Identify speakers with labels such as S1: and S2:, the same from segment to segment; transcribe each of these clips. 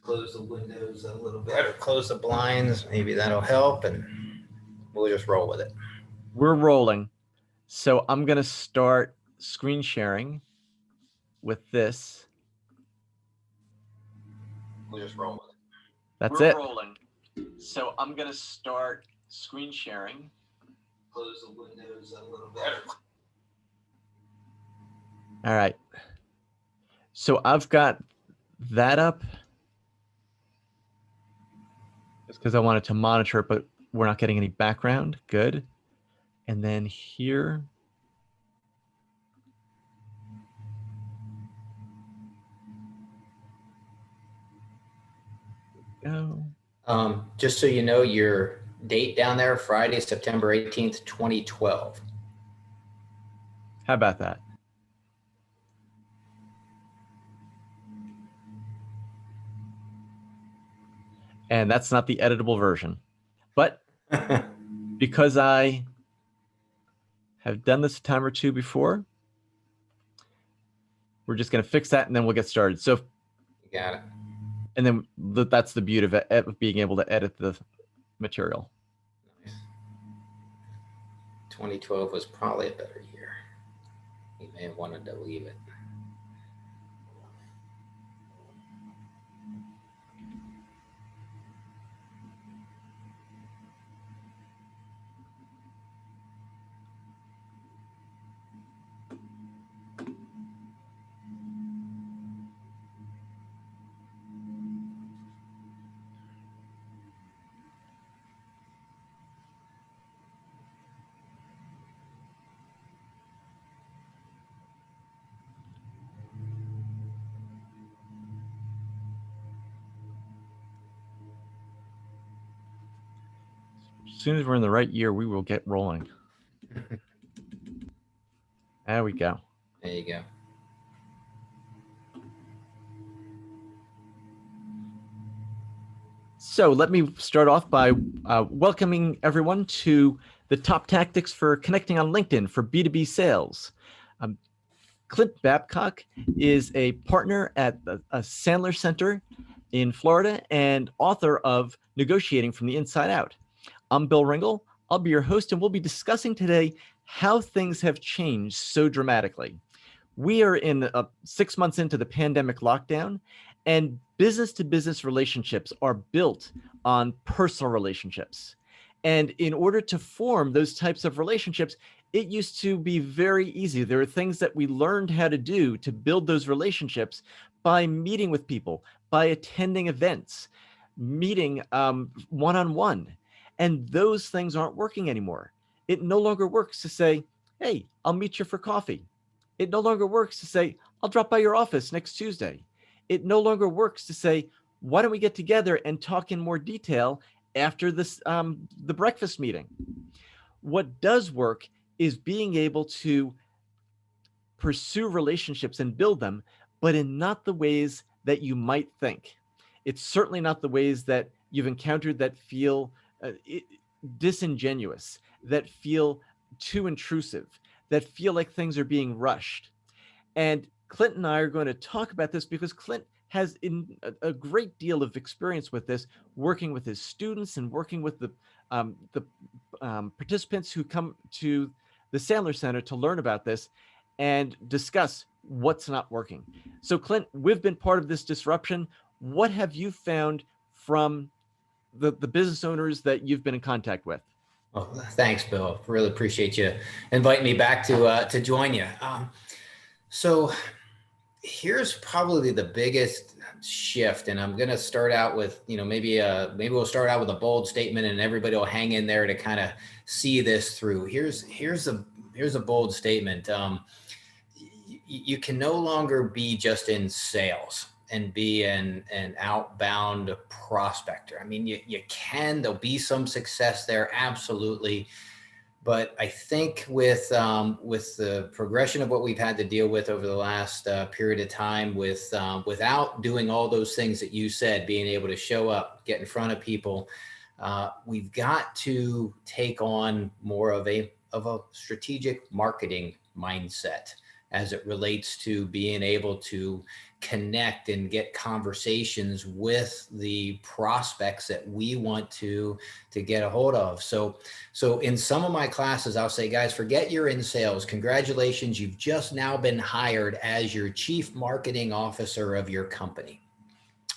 S1: close the windows a little bit or close the blinds. Maybe that'll help, and we'll just roll with it.
S2: We're rolling. So I'm going to start screen sharing with this.
S1: We'll just roll with it.
S2: That's it. Rolling. So I'm going to start screen sharing.
S1: Close the windows a little bit.
S2: All right. So I've got that up just because I wanted to monitor it, but we're not getting any background. Good. And then here. Go.
S1: Just so you know, your date down there, Friday, September 18th, 2012.
S2: How about that? And that's not the editable version. But because I have done this a time or two before, we're just going to fix that and then we'll get started. So,
S1: you got it.
S2: And then that's the beauty of being able to edit the material.
S1: Nice. 2012 was probably a better year. You may have wanted to leave it.
S2: As soon as we're in the right year, we will get rolling. There we go.
S1: There you go.
S2: So let me start off by welcoming everyone to the top tactics for connecting on LinkedIn for B2B sales. Clint Babcock is a partner at a Sandler Center in Florida and author of Negotiating from the Inside Out. I'm Bill Ringel. I'll be your host, and we'll be discussing today how things have changed so dramatically. We are in 6 months into the pandemic lockdown, and business-to-business relationships are built on personal relationships. And in order to form those types of relationships, it used to be very easy. There are things that we learned how to do to build those relationships by meeting with people, by attending events, meeting one-on-one. And those things aren't working anymore. It no longer works to say, hey, I'll meet you for coffee. It no longer works to say, I'll drop by your office next Tuesday. It no longer works to say, why don't we get together and talk in more detail after this, the breakfast meeting? What does work is being able to pursue relationships and build them, but in not the ways that you might think. It's certainly not the ways that you've encountered that feel disingenuous, that feel too intrusive, that feel like things are being rushed. And Clint and I are going to talk about this because Clint has a great deal of experience with this, working with his students and working with the participants who come to the Sandler Center to learn about this and discuss what's not working. So Clint, we've been part of this disruption. What have you found from the business owners that you've been in contact with?
S1: Well, thanks, Bill. Really appreciate you inviting me back to join you. So here's probably the biggest shift, and I'm going to start out with, maybe we'll start out with a bold statement, and everybody will hang in there to kind of see this through. Here's a bold statement. You can no longer be just in sales and be an outbound prospector. I mean, you can, there'll be some success there, absolutely. But I think with the progression of what we've had to deal with over the last period of time, without doing all those things that you said, being able to show up, get in front of people, we've got to take on more of a strategic marketing mindset. as it relates to being able to connect and get conversations with the prospects that we want to get a hold of. So in some of my classes, I'll say, guys, forget you're in sales. Congratulations. You've just now been hired as your chief marketing officer of your company,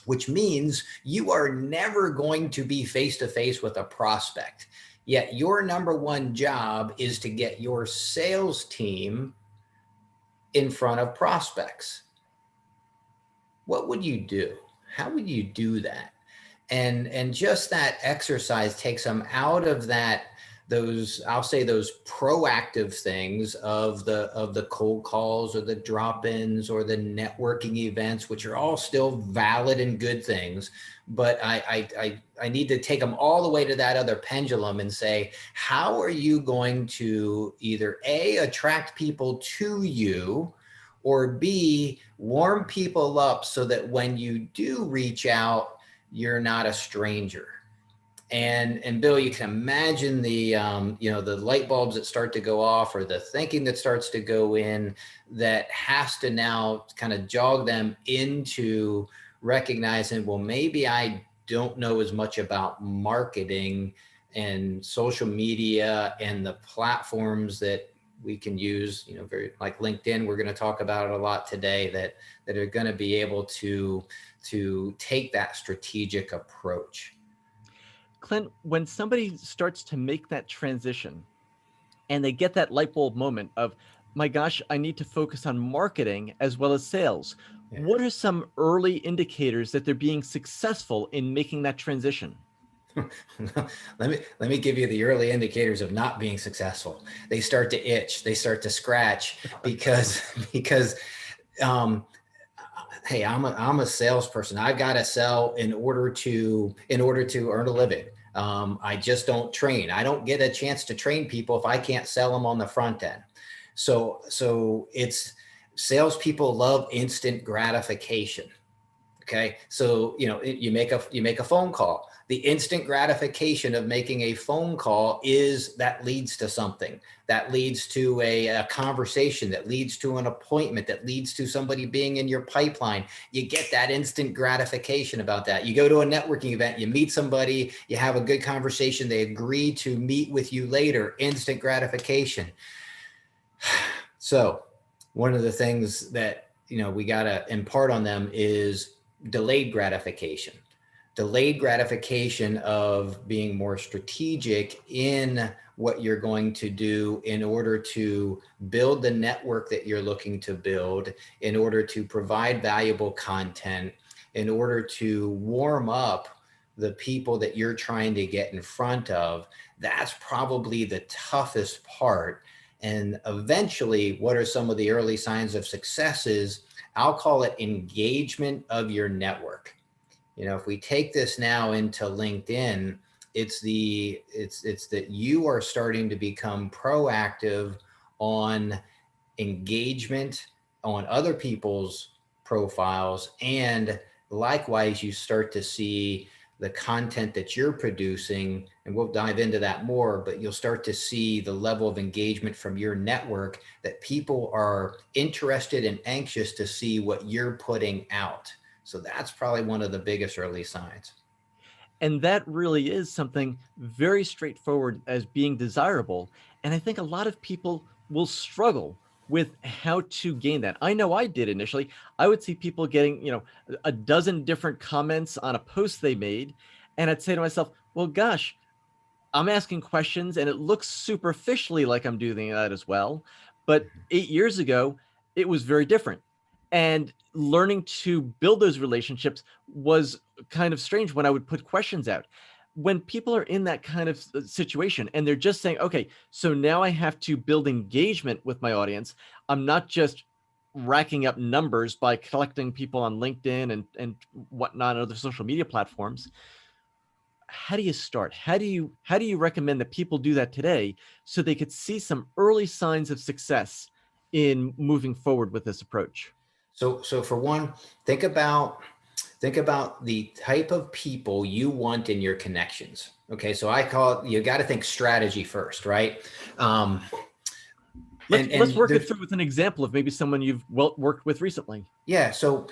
S1: which means you are never going to be face-to-face with a prospect. Yet your number one job is to get your sales team in front of prospects. What would you do? How would you do that? And just that exercise takes them out of that, those, I'll say those proactive things of the cold calls or the drop-ins or the networking events, which are all still valid and good things. But I need to take them all the way to that other pendulum and say, how are you going to either A, attract people to you, or B, warm people up so that when you do reach out, you're not a stranger. And Bill, you can imagine the the light bulbs that start to go off, or the thinking that starts to go in, that has to now kind of jog them into recognizing, well, maybe I don't know as much about marketing and social media and the platforms that we can use, very like LinkedIn. We're going to talk about it a lot today, that are going to be able to take that strategic approach.
S2: Clint, when somebody starts to make that transition and they get that light bulb moment of, my gosh, I need to focus on marketing as well as sales,
S1: Yeah.
S2: what are some early indicators that they're being successful in making that transition?
S1: Let me give you the early indicators of not being successful. They start to itch, they start to scratch, because hey, I'm a salesperson. I've got to sell in order to earn a living. I just don't train. I don't get a chance to train people if I can't sell them on the front end. So it's, salespeople love instant gratification. Okay. So, you make a phone call. The instant gratification of making a phone call is that leads to something, that leads to a conversation, that leads to an appointment, that leads to somebody being in your pipeline. You get that instant gratification about that. You go to a networking event, you meet somebody, you have a good conversation, they agree to meet with you later, instant gratification. So one of the things that, we got to impart on them is delayed gratification of being more strategic in what you're going to do in order to build the network that you're looking to build, in order to provide valuable content, in order to warm up the people that you're trying to get in front of. That's probably the toughest part. And eventually, what are some of the early signs of success is, I'll call it engagement of your network. If we take this now into LinkedIn, it's that you are starting to become proactive on engagement on other people's profiles. And likewise, you start to see the content that you're producing, and we'll dive into that more, but you'll start to see the level of engagement from your network, that people are interested and anxious to see what you're putting out. So that's probably one of the biggest early signs.
S2: And that really is something very straightforward as being desirable. And I think a lot of people will struggle with how to gain that. I know I did initially. I would see people getting, a dozen different comments on a post they made. And I'd say to myself, well, gosh, I'm asking questions and it looks superficially like I'm doing that as well. But 8 years ago, it was very different. And learning to build those relationships was kind of strange when I would put questions out. When people are in that kind of situation and they're just saying, okay, so now I have to build engagement with my audience. I'm not just racking up numbers by collecting people on LinkedIn and whatnot, other social media platforms. How do you start? How do you recommend that people do that today so they could see some early signs of success in moving forward with this approach?
S1: So for one, think about the type of people you want in your connections. Okay, so I call it, you got to think strategy first, right?
S2: Let's work it
S1: there's,
S2: through with an example of maybe someone you've worked with recently.
S1: yeah, so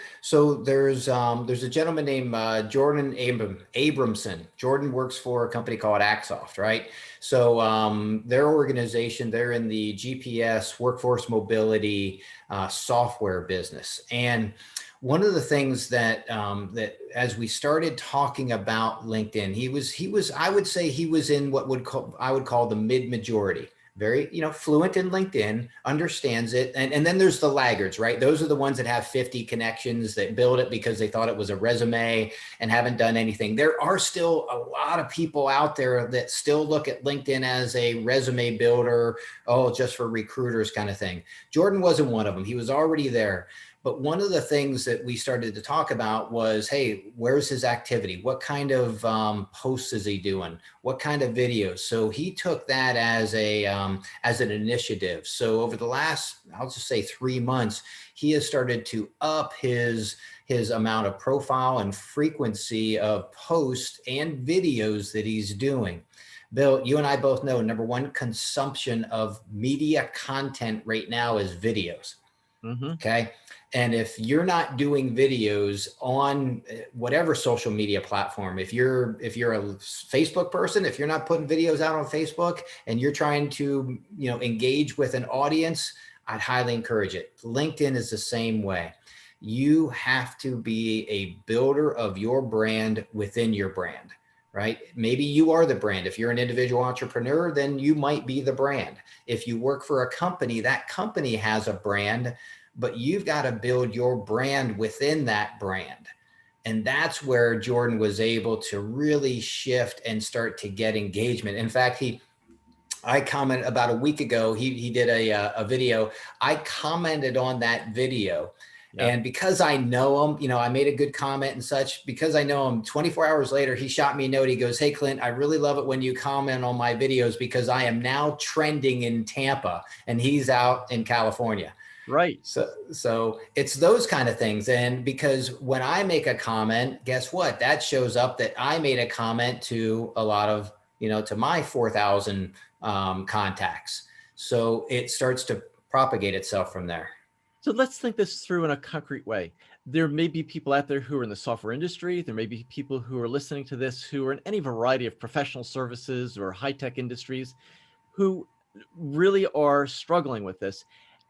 S1: there's a gentleman named Jordan Abramson. Jordan works for a company called Axoft, right? So their organization, they're in the GPS workforce mobility software business. And one of the things that that as we started talking about LinkedIn, he was I would say he was in what I would call the mid majority. Very, fluent in LinkedIn, understands it. And then there's the laggards, right? Those are the ones that have 50 connections that build it because they thought it was a resume and haven't done anything. There are still a lot of people out there that still look at LinkedIn as a resume builder, oh, just for recruiters kind of thing. Jordan wasn't one of them. He was already there. But one of the things that we started to talk about was, hey, where's his activity? What kind of posts is he doing? What kind of videos? So he took that as as an initiative. So over the last, I'll just say 3 months, he has started to up his amount of profile and frequency of posts and videos that he's doing. Bill, you and I both know, number one, consumption of media content right now is videos.
S2: Mm-hmm.
S1: Okay. And if you're not doing videos on whatever social media platform, if you're a Facebook person, if you're not putting videos out on Facebook and you're trying to, engage with an audience, I'd highly encourage it. LinkedIn is the same way. You have to be a builder of your brand within your brand, right? Maybe you are the brand. If you're an individual entrepreneur, then you might be the brand. If you work for a company, that company has a brand, but you've got to build your brand within that brand. And that's where Jordan was able to really shift and start to get engagement. In fact, I commented about a week ago, he did a video. I commented on that video.
S2: Yeah.
S1: And because I know him, I made a good comment and such. Because I know him, 24 hours later, he shot me a note. He goes, "Hey, Clint, I really love it when you comment on my videos because I am now trending in Tampa," and he's out in California.
S2: Right.
S1: So it's those kind of things. And because when I make a comment, guess what? That shows up that I made a comment to a lot of, to my 4,000 contacts. So it starts to propagate itself from there.
S2: So let's think this through in a concrete way. There may be people out there who are in the software industry. There may be people who are listening to this who are in any variety of professional services or high-tech industries who really are struggling with this.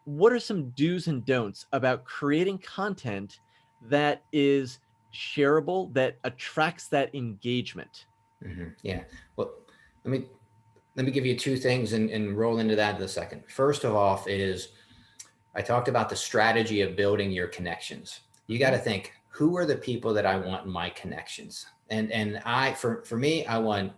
S2: What are some do's and don'ts about creating content that is shareable, that attracts that engagement?
S1: Mm-hmm. Yeah. Well, let me give you two things and roll into that in a second. First of all is I talked about the strategy of building your connections. You got to think, who are the people that I want in my connections? And for me, I want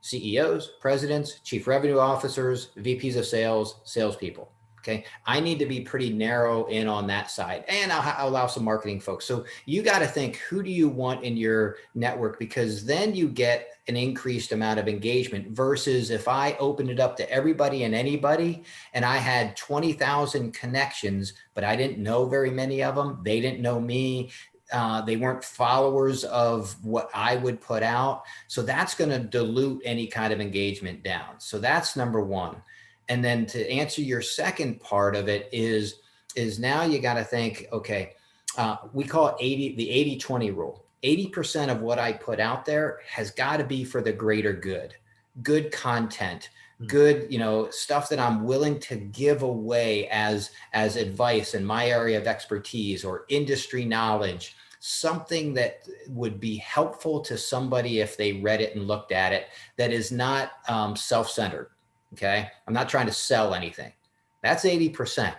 S1: CEOs, presidents, chief revenue officers, VPs of sales, salespeople. Okay. I need to be pretty narrow in on that side, and I'll allow some marketing folks. So you got to think, who do you want in your network? Because then you get an increased amount of engagement versus if I opened it up to everybody and anybody and I had 20,000 connections, but I didn't know very many of them. They didn't know me. They weren't followers of what I would put out. So that's going to dilute any kind of engagement down. So that's number one. And then to answer your second part of it is now you got to think, okay, we call it the 80-20 rule. 80% of what I put out there has got to be for the greater good content, good, stuff that I'm willing to give away as advice in my area of expertise or industry knowledge, something that would be helpful to somebody if they read it and looked at it, that is not self-centered. Okay. I'm not trying to sell anything. That's 80%.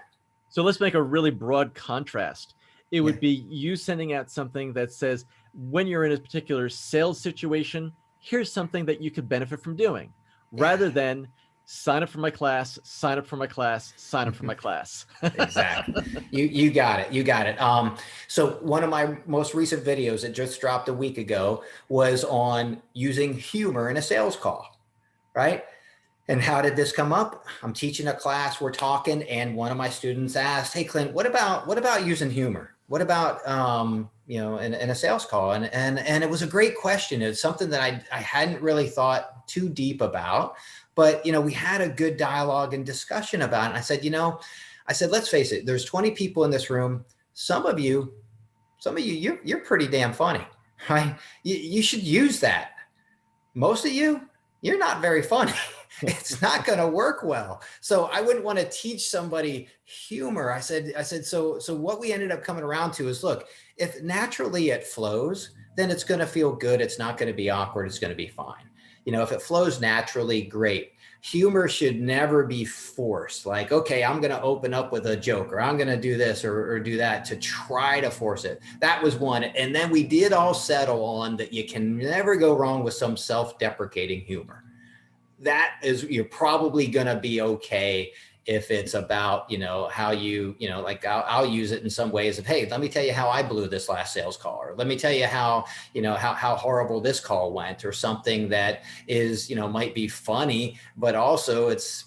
S2: So let's make a really broad contrast. It would be you sending out something that says, when you're in a particular sales situation, here's something that you could benefit from doing, rather than sign up for my class, sign up for my class, sign up for my class.
S1: Exactly. You got it. You got it. So one of my most recent videos that just dropped a week ago was on using humor in a sales call, right? And how did this come up? I'm teaching a class, we're talking, and one of my students asked, "Hey, Clint, what about using humor?" what about, in a sales call? And it was a great question. It's something that I hadn't really thought too deep about, but, we had a good dialogue and discussion about it. And I said, let's face it, there's 20 people in this room. Some of you, you're pretty damn funny, right? You should use that. Most of you, you're not very funny. It's not going to work well. So I wouldn't want to teach somebody humor. I said, so what we ended up coming around to is, look, if naturally it flows, then it's going to feel good. It's not going to be awkward. It's going to be fine. If it flows naturally, great. Humor should never be forced. Like, okay, I'm going to open up with a joke, or I'm going to do this or do that to try to force it. That was one. And then we did all settle on that you can never go wrong with some self-deprecating humor. That is, you're probably going to be okay if it's about, how you, like I'll use it in some ways of, hey, let me tell you how I blew this last sales call, or let me tell you how, how horrible this call went, or something that is, might be funny, but also it's,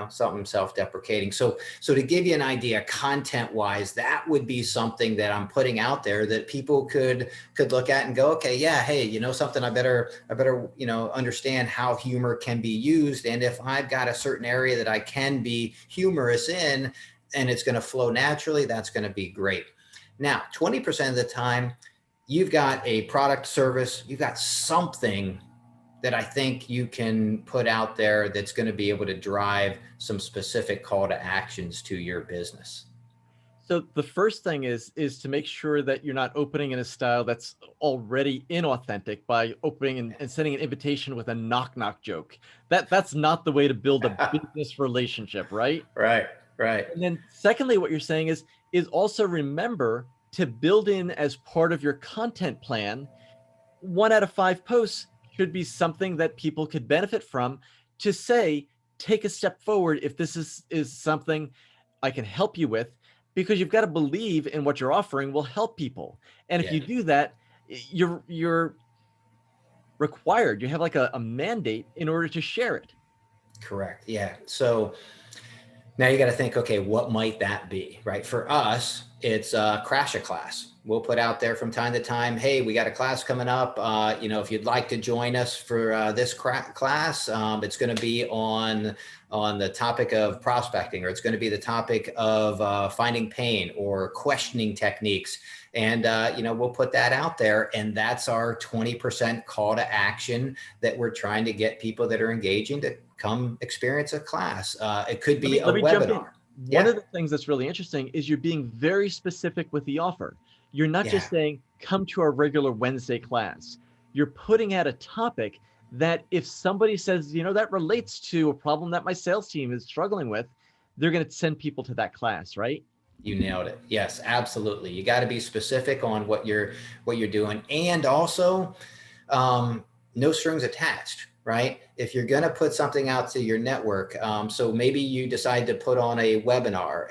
S1: something self-deprecating. So to give you an idea, content wise, that would be something that I'm putting out there that people could look at and go, okay, yeah, hey, something I better, understand how humor can be used. And if I've got a certain area that I can be humorous in, and it's going to flow naturally, that's going to be great. Now, 20% of the time, you've got a product, service, you've got something that I think you can put out there that's going to be able to drive some specific call to actions to your business.
S2: So the first thing is to make sure that you're not opening in a style that's already inauthentic by opening and sending an invitation with a knock joke. That's not the way to build a business relationship, right?
S1: Right.
S2: And then secondly, what you're saying is also remember to build in, as part of your content plan, 1 out of 5 posts should be something that people could benefit from, to say, take a step forward if this is something I can help you with, because you've got to believe in what you're offering will help people. And if you do that, you're required, you have like a mandate in order to share it.
S1: Correct. Yeah. So now you got to think, okay, what might that be, right? For us, it's Crash a Class. We'll put out there from time to time, hey, we got a class coming up. If you'd like to join us for this class, it's going to be on the topic of prospecting, or it's going to be the topic of finding pain or questioning techniques. And, we'll put that out there. And that's our 20% call to action that we're trying to get people that are engaging to come experience a class. It could be a webinar.
S2: One of the things that's really interesting is you're being very specific with the offer. You're not just saying, come to our regular Wednesday class. You're putting out a topic that if somebody says, that relates to a problem that my sales team is struggling with, they're going to send people to that class, right?
S1: You nailed it. Yes, absolutely. You got to be specific on what you're doing. And also, no strings attached, right? If you're going to put something out to your network, so maybe you decide to put on a webinar,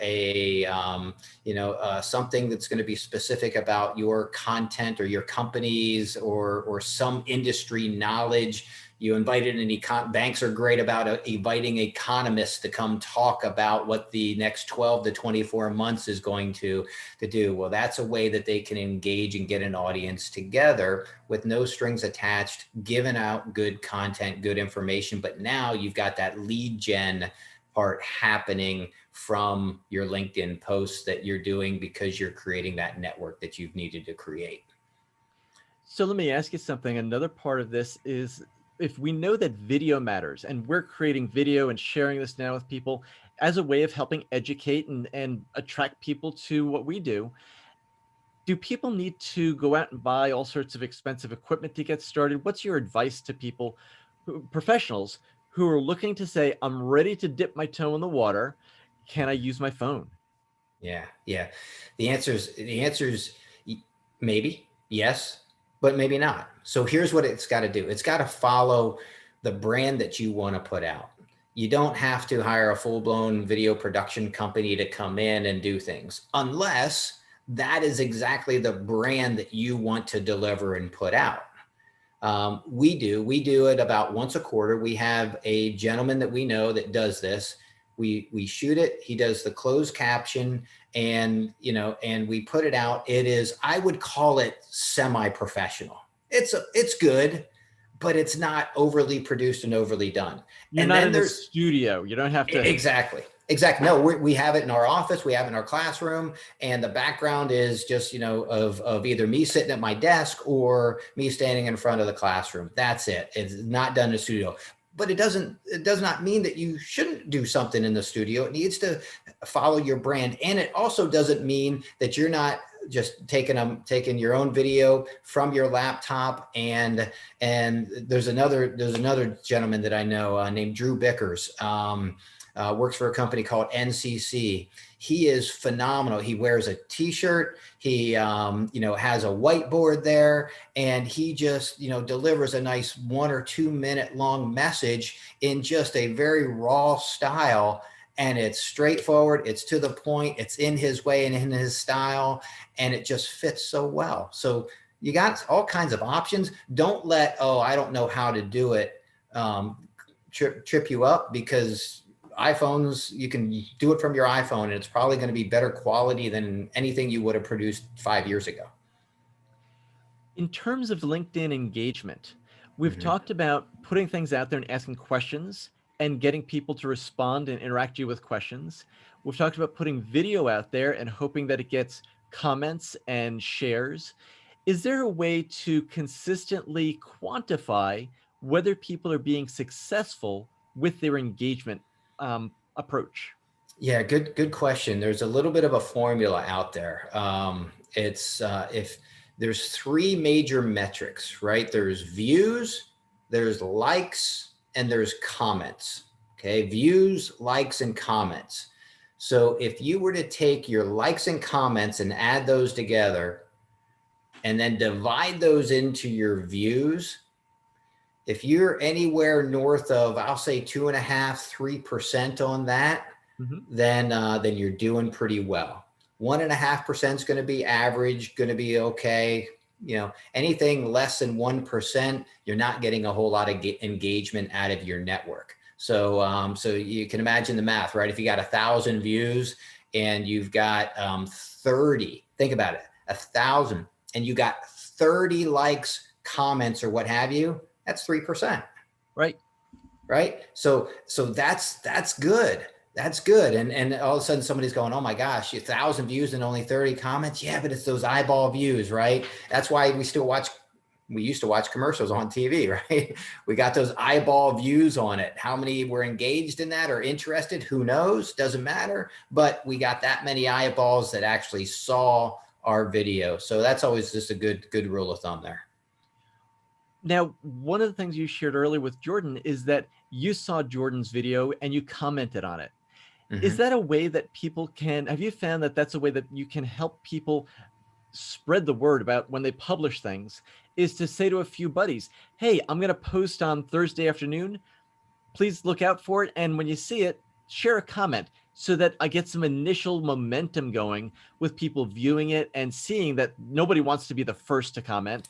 S1: something that's going to be specific about your content or your companies or some industry knowledge. You invited banks are great about inviting economists to come talk about what the next 12 to 24 months is going to do. Well, that's a way that they can engage and get an audience together with no strings attached, giving out good content, good information. But now you've got that lead gen part happening from your LinkedIn posts that you're doing because you're creating that network that you've needed to create.
S2: So let me ask you something. Another part of this is, if we know that video matters, and we're creating video and sharing this now with people as a way of helping educate and attract people to what we do people need to go out and buy all sorts of expensive equipment to get started? What's your advice to people, professionals who are looking to say, I'm ready to dip my toe in the water. Can I use my phone?
S1: Yeah. The answer is maybe, yes, but maybe not. So here's what it's got to do. It's got to follow the brand that you want to put out. You don't have to hire a full-blown video production company to come in and do things, unless that is exactly the brand that you want to deliver and put out. We do it about once a quarter. We have a gentleman that we know that does this. We shoot it. He does the closed caption, and and we put it out. It is, I would call it semi-professional. It's good, but it's not overly produced and overly done.
S2: You're
S1: And
S2: not
S1: then
S2: in a
S1: there's
S2: studio. You don't have to.
S1: exactly. Exactly. No, we have it in our office. We have it in our classroom, and the background is just, of either me sitting at my desk or me standing in front of the classroom. That's it. It's not done in a studio. But it does not mean that you shouldn't do something in the studio. It needs to follow your brand. And it also doesn't mean that you're not just taking your own video from your laptop. And there's another gentleman that I know named Drew Bickers. Works for a company called NCC. He is phenomenal. He wears a t-shirt. He, has a whiteboard there, and he just, delivers a nice 1 or 2 minute long message in just a very raw style. And it's straightforward. It's to the point. It's in his way and in his style, and it just fits so well. So you got all kinds of options. Don't let, I don't know how to do it, trip you up, because iPhones, you can do it from your iPhone, and it's probably going to be better quality than anything you would have produced 5 years ago.
S2: In terms of LinkedIn engagement, we've talked about putting things out there and asking questions and getting people to respond and interact you with questions. We've talked about putting video out there and hoping that it gets comments and shares. Is there a way to consistently quantify whether people are being successful with their engagement approach?
S1: Yeah, good question. There's a little bit of a formula out there. If there's 3 major metrics, right? There's views, there's likes, and there's comments. Okay, views, likes, and comments. So if you were to take your likes and comments and add those together, and then divide those into your views, if you're anywhere north of, I'll say 2.5%, 3% on that, then you're doing pretty well. 1.5% is going to be average, going to be okay. Anything less than 1%, you're not getting a whole lot of engagement out of your network. So, so you can imagine the math, right? If you got 1,000 views and you've got 30, think about it, 1,000, and you got 30 likes, comments, or what have you, that's 3%.
S2: Right.
S1: Right. So that's good. That's good. And all of a sudden somebody's going, oh my gosh, 1,000 views and only 30 comments. Yeah, but it's those eyeball views, right? That's why we used to watch commercials on TV, right? We got those eyeball views on it. How many were engaged in that or interested? Who knows? Doesn't matter. But we got that many eyeballs that actually saw our video. So that's always just a good rule of thumb there.
S2: Now, one of the things you shared earlier with Jordan is that you saw Jordan's video and you commented on it. Is that a way that people can, have you found that that's a way that you can help people spread the word about when they publish things, is to say to a few buddies, hey, I'm going to post on Thursday afternoon. Please look out for it. And when you see it, share a comment so that I get some initial momentum going with people viewing it and seeing that nobody wants to be the first to comment.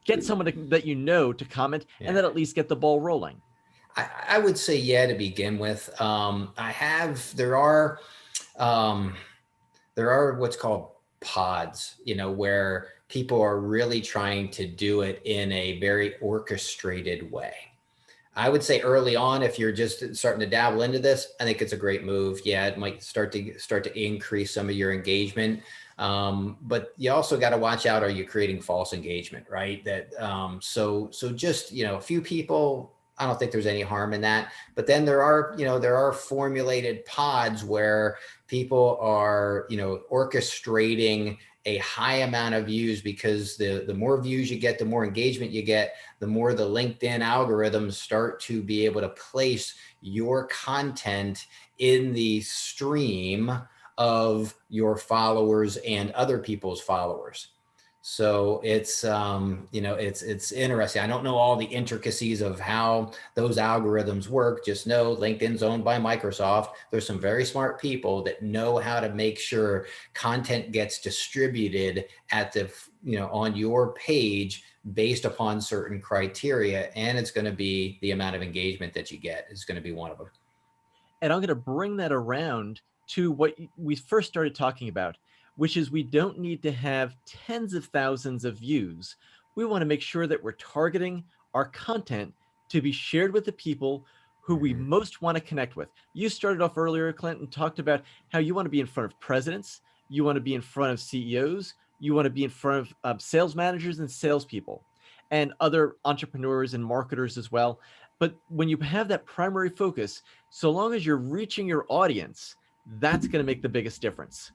S2: Get someone that you know to comment, and then at least get the ball rolling.
S1: I would say, yeah, to begin with. There are what's called pods, where people are really trying to do it in a very orchestrated way. I would say early on, if you're just starting to dabble into this, I think it's a great move. Yeah, it might start to increase some of your engagement. But you also got to watch out. Are you creating false engagement, right? So just, a few people, I don't think there's any harm in that. But then there are formulated pods where people are, orchestrating a high amount of views, because the more views you get, the more engagement you get, the more the LinkedIn algorithms start to be able to place your content in the stream of your followers and other people's followers. So it's, it's interesting. I don't know all the intricacies of how those algorithms work. Just know LinkedIn's owned by Microsoft. There's some very smart people that know how to make sure content gets distributed at on your page based upon certain criteria. And it's going to be the amount of engagement that you get is going to be one of them.
S2: And I'm going to bring that around to what we first started talking about, which is we don't need to have tens of thousands of views. We want to make sure that we're targeting our content to be shared with the people who we most want to connect with. You started off earlier, Clint, and talked about how you want to be in front of presidents, you want to be in front of CEOs, you want to be in front of sales managers and salespeople, and other entrepreneurs and marketers as well. But when you have that primary focus, so long as you're reaching your audience, that's going to make the biggest difference.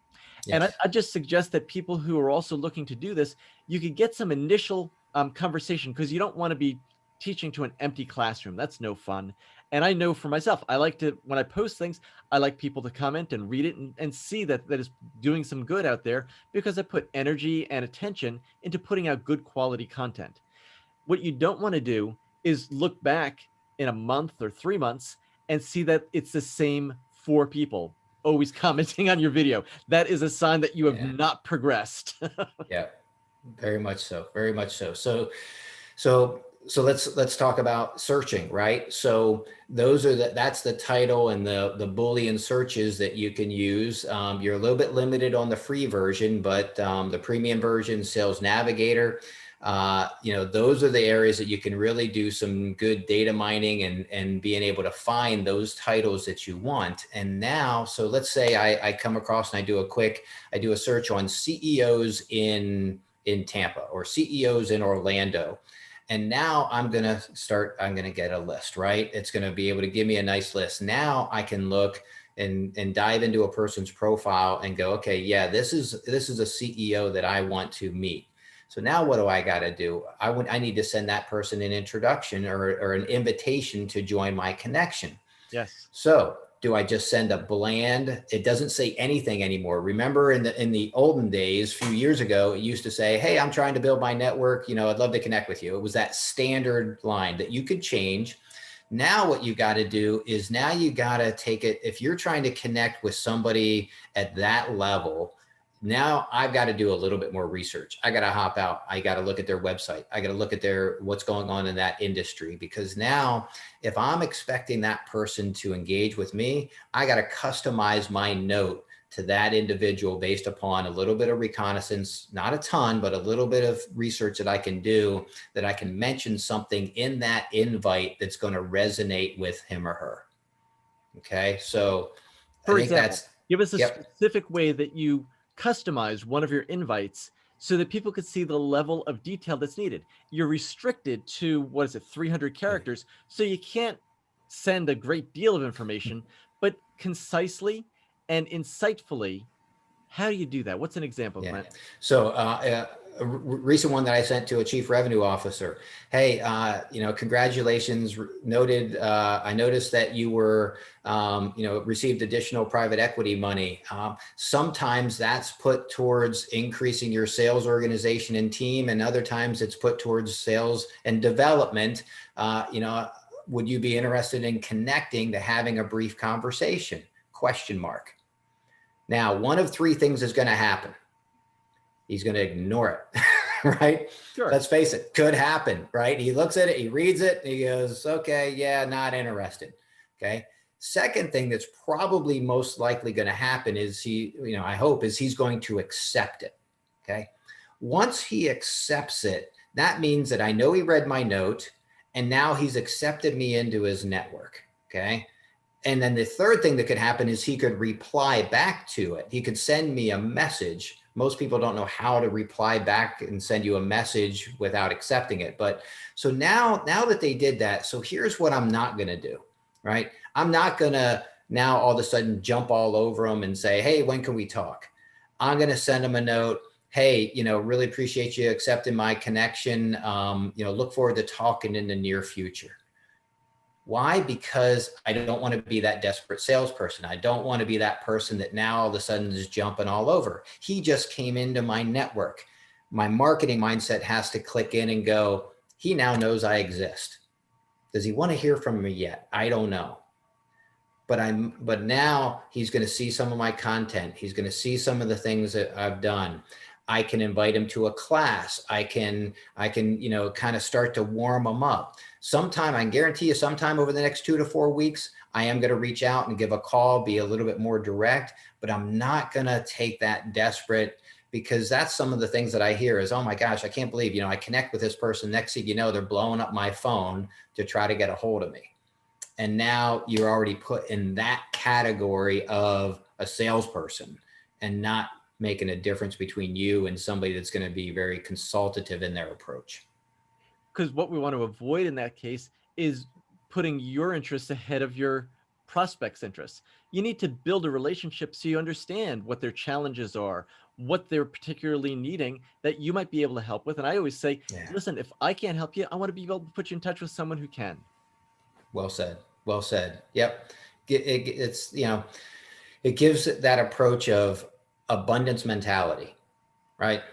S1: Yes.
S2: And I just suggest that people who are also looking to do this, you could get some initial conversation, because you don't want to be teaching to an empty classroom. That's no fun. And I know for myself, I like to, when I post things, I like people to comment and read it and see that is doing some good out there, because I put energy and attention into putting out good quality content. What you don't want to do is look back in a month or 3 months and see that it's the same 4 people always commenting on your video. That is a sign that you have not progressed.
S1: Yeah, very much so. Very much so. So let's talk about searching, right? So those are that's the title and the Boolean searches that you can use. You're a little bit limited on the free version, but the premium version, Sales Navigator, those are the areas that you can really do some good data mining and being able to find those titles that you want. And now, so let's say I come across and I do a search on CEOs in Tampa or CEOs in Orlando. And now I'm going to get a list, right? It's going to be able to give me a nice list. Now I can look and dive into a person's profile and go, okay, yeah, this is a CEO that I want to meet. So now what do I got to do? I need to send that person an introduction or an invitation to join my connection.
S2: Yes.
S1: So do I just send a bland, it doesn't say anything anymore. Remember in the olden days, a few years ago, it used to say, hey, I'm trying to build my network. I'd love to connect with you. It was that standard line that you could change. Now what you got to do is now you got to take it. If you're trying to connect with somebody at that level, now I've got to do a little bit more research. I got to hop out. I got to look at their website. I got to look at what's going on in that industry, because now if I'm expecting that person to engage with me, I got to customize my note to that individual based upon a little bit of reconnaissance, not a ton, but a little bit of research that I can do, that I can mention something in that invite that's going to resonate with him or her. Okay. So
S2: for example, give us a specific way that you customize one of your invites so that people could see the level of detail that's needed. You're restricted to, 300 characters. So you can't send a great deal of information, but concisely and insightfully, how do you do that? What's an example, Clint?
S1: So a recent one that I sent to a chief revenue officer. Hey, congratulations. Noted. I noticed that you were, received additional private equity money. Sometimes that's put towards increasing your sales organization and team, and other times it's put towards sales and development. Would you be interested in connecting to having a brief conversation? ? Now, one of 3 things is going to happen. He's going to ignore it, right?
S2: Sure.
S1: Let's face it, could happen, right? He looks at it, he reads it, and he goes, okay, yeah, not interested. Okay. Second thing that's probably most likely going to happen is I hope he's going to accept it. Okay. Once he accepts it, that means that I know he read my note and now he's accepted me into his network. Okay. And then the third thing that could happen is he could reply back to it. He could send me a message. Most people don't know how to reply back and send you a message without accepting it. But so now that they did that, so here's what I'm not going to do, right? I'm not going to now all of a sudden jump all over them and say, hey, when can we talk? I'm going to send them a note. Hey, really appreciate you accepting my connection. Look forward to talking in the near future. Why? Because I don't want to be that desperate salesperson. I don't want to be that person that now all of a sudden is jumping all over. He just came into my network. My marketing mindset has to click in and go, he now knows I exist. Does he want to hear from me yet? I don't know. But now he's going to see some of my content. He's going to see some of the things that I've done. I can invite them to a class. I can, kind of start to warm them up. Sometime, I can guarantee you, sometime over the next 2 to 4 weeks, I am going to reach out and give a call, be a little bit more direct, but I'm not going to take that desperate, because that's some of the things that I hear is, oh my gosh, I can't believe, I connect with this person. Next thing you know, they're blowing up my phone to try to get a hold of me. And now you're already put in that category of a salesperson and not making a difference between you and somebody that's going to be very consultative in their approach.
S2: Because what we want to avoid in that case is putting your interests ahead of your prospects' interests. You need to build a relationship so you understand what their challenges are, what they're particularly needing that you might be able to help with. And I always say,
S1: Yeah.
S2: listen, if I can't help you, I want to be able to put you in touch with someone who can.
S1: Well said. Well said. Yep. It's, it gives that approach of abundance mentality, right?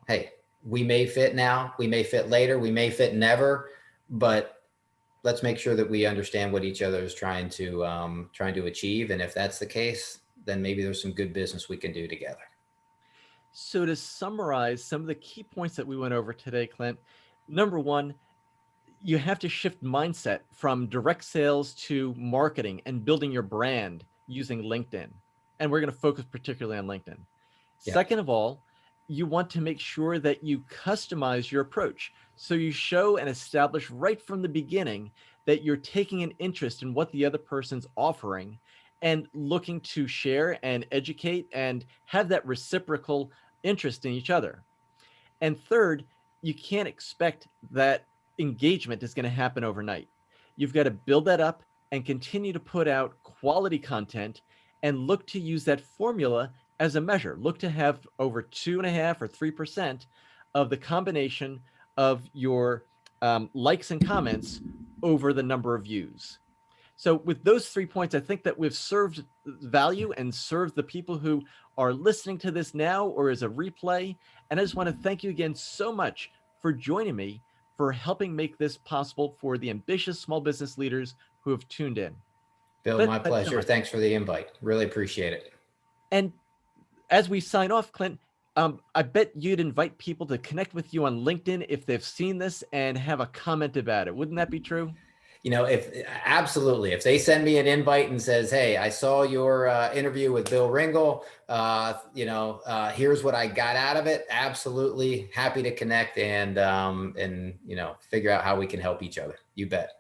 S1: Hey, we may fit now, we may fit later, we may fit never, but let's make sure that we understand what each other is trying to achieve. And if that's the case, then maybe there's some good business we can do together.
S2: So to summarize some of the key points that we went over today, Clint, number one, you have to shift mindset from direct sales to marketing and building your brand using LinkedIn. And we're going to focus particularly on LinkedIn.
S1: Yeah.
S2: Second of all, you want to make sure that you customize your approach. So you show and establish right from the beginning that you're taking an interest in what the other person's offering and looking to share and educate and have that reciprocal interest in each other. And third, you can't expect that engagement is going to happen overnight. You've got to build that up and continue to put out quality content and look to use that formula as a measure. Look to have over 2.5 or 3% of the combination of your likes and comments over the number of views. So with those 3 points, I think that we've served value and served the people who are listening to this now or as a replay. And I just want to thank you again so much for joining me, for helping make this possible for the ambitious small business leaders who have tuned in.
S1: Bill,
S2: Clint,
S1: my
S2: thanks so
S1: pleasure.
S2: much.
S1: Thanks for the invite. Really appreciate it.
S2: And as we sign off, Clint, I bet you'd invite people to connect with you on LinkedIn if they've seen this and have a comment about it. Wouldn't that be true?
S1: If absolutely, if they send me an invite and says, "Hey, I saw your interview with Bill Ringle. Here's what I got out of it." Absolutely, happy to connect and figure out how we can help each other. You bet.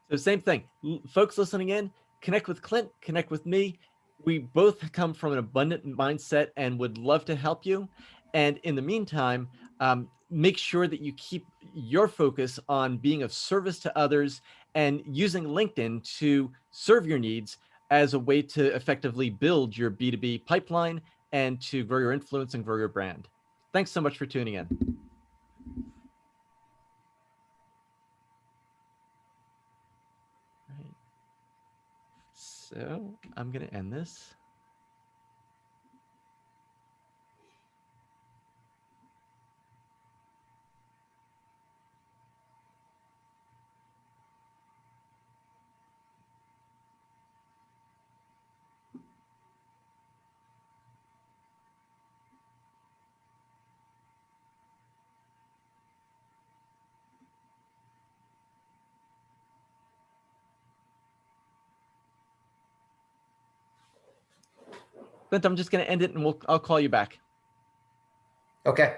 S2: So same thing, folks listening in, connect with Clint, connect with me. We both come from an abundant mindset and would love to help you. And in the meantime, make sure that you keep your focus on being of service to others and using LinkedIn to serve your needs as a way to effectively build your B2B pipeline and to grow your influence and grow your brand. Thanks so much for tuning in. Right. So I'm going to end this. Clint, I'm just going to end it and I'll call you back.
S1: Okay.